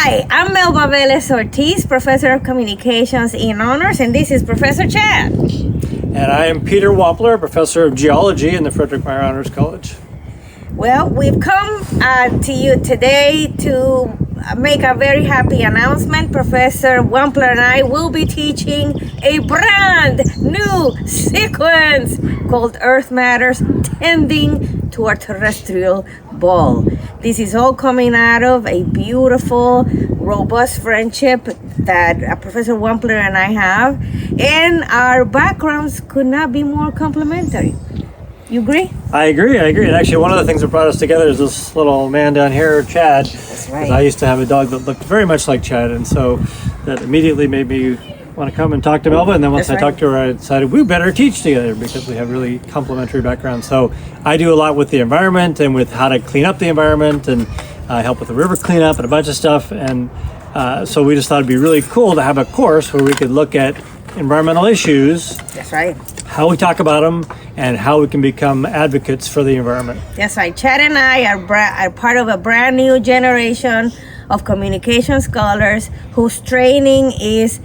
Hi, I'm Velez Ortiz, Professor of Communications in Honors, and this is Professor Chad. And I am Peter Wampler, Professor of Geology in the Frederick Meyer Honors College. Well, we've come to you today to make a very happy announcement. Professor Wampler and I will be teaching a brand new sequence called Earth Matters, Tending to our Terrestrial Ball. This is all coming out of a beautiful, robust friendship that Professor Wampler and I have, and our backgrounds could not be more complementary. You agree? I agree. And actually, one of the things that brought us together is this little man down here, Chad. That's right. I used to have a dog that looked very much like Chad, and so that immediately made me want to come and talk to Melba. And then once I talked to her, I decided we better teach together because we have really complementary backgrounds. So I do a lot with the environment and with how to clean up the environment, and help with the river cleanup and a bunch of stuff. And so we just thought it'd be really cool to have a course where we could look at environmental issues. That's right. How we talk about them, and how we can become advocates for the environment. That's right. Chad and I are part of a brand new generation of communication scholars whose training is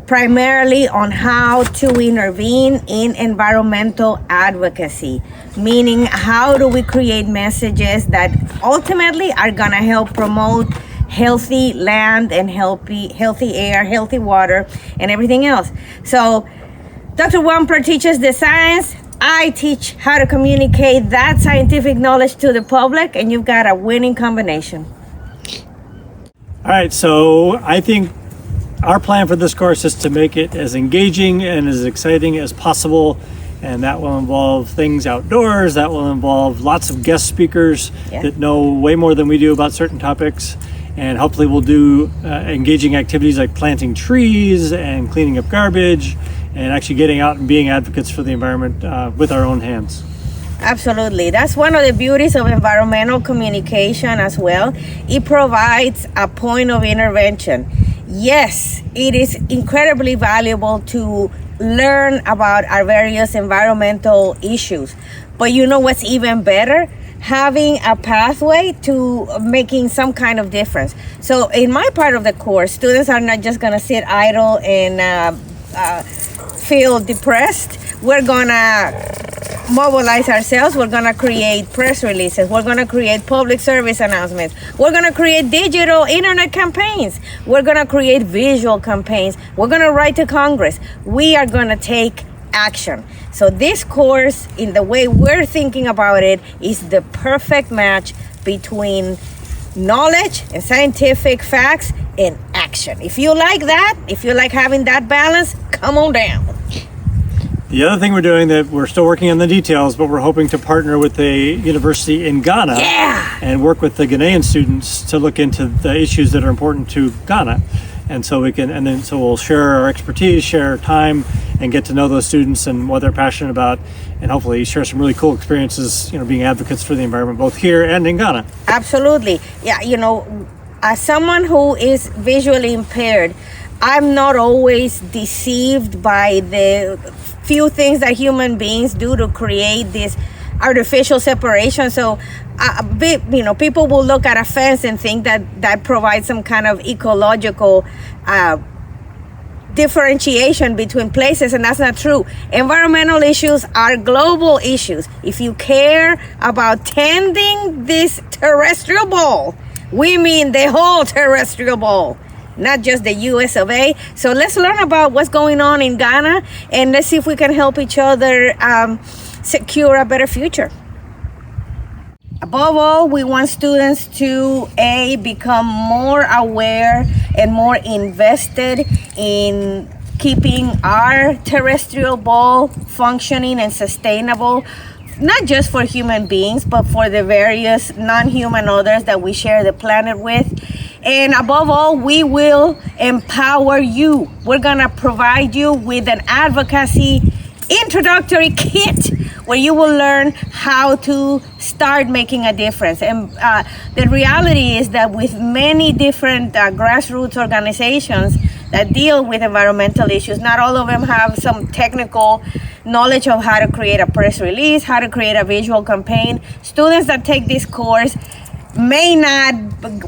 primarily on how to intervene in environmental advocacy, meaning how do we create messages that ultimately are going to help promote healthy land and healthy air, healthy water, and everything else. So Dr. Wampler teaches the science. I teach how to communicate that scientific knowledge to the public, and you've got a winning combination. All right, so I think our plan for this course is to make it as engaging and as exciting as possible, and that will involve things outdoors. That will involve lots of guest speakers that know way more than we do about certain topics, and hopefully we'll do engaging activities like planting trees and cleaning up garbage and actually getting out and being advocates for the environment with our own hands. Absolutely. That's one of the beauties of environmental communication as well. It provides a point of intervention. Yes, it is incredibly valuable to learn about our various environmental issues. But you know what's even better? Having a pathway to making some kind of difference. So in my part of the course, students are not just going to sit idle and feel depressed. We're going to mobilize ourselves. We're going to create press releases. We're going to create public service announcements. We're going to create digital internet campaigns. We're going to create visual campaigns. We're going to write to Congress. We are going to take action. So this course, in the way we're thinking about it, is the perfect match between knowledge and scientific facts and action. If you like that, if you like having that balance, come on down. The other thing we're doing, that we're still working on the details, but we're hoping to partner with a university in Ghana and work with the Ghanaian students to look into the issues that are important to Ghana. And so we'll share our expertise, share our time, and get to know those students and what they're passionate about, and hopefully share some really cool experiences, being advocates for the environment, both here and in Ghana. Absolutely. Yeah, as someone who is visually impaired, I'm not always deceived by the few things that human beings do to create this artificial separation. So people will look at a fence and think that provides some kind of ecological differentiation between places, and that's not true. Environmental issues are global issues. If you care about tending this terrestrial ball, we mean the whole terrestrial ball, not just the US of A. So let's learn about what's going on in Ghana, and let's see if we can help each other secure a better future. Above all, we want students to become more aware and more invested in keeping our terrestrial ball functioning and sustainable, not just for human beings, but for the various non-human others that we share the planet with. And above all, we will empower you. We're gonna provide you with an advocacy introductory kit where you will learn how to start making a difference. And the reality is that with many different grassroots organizations that deal with environmental issues, not all of them have some technical knowledge of how to create a press release, how to create a visual campaign. Students that take this course may not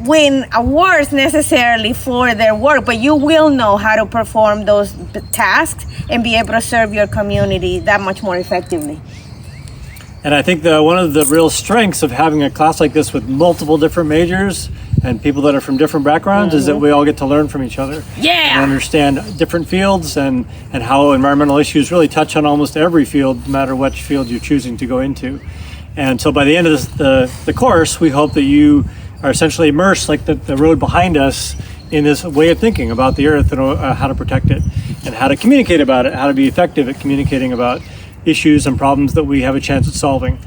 win awards necessarily for their work, but you will know how to perform those tasks and be able to serve your community that much more effectively. And I think one of the real strengths of having a class like this with multiple different majors and people that are from different backgrounds is that we all get to learn from each other. Yeah. And understand different fields and how environmental issues really touch on almost every field, no matter which field you're choosing to go into. And so by the end of the course, we hope that you are essentially immersed, like the road behind us, in this way of thinking about the earth and how to protect it and how to communicate about it, how to be effective at communicating about issues and problems that we have a chance at solving.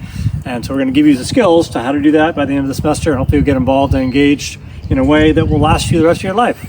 And so we're going to give you the skills to how to do that by the end of the semester, and hopefully you'll get involved and engaged in a way that will last you the rest of your life.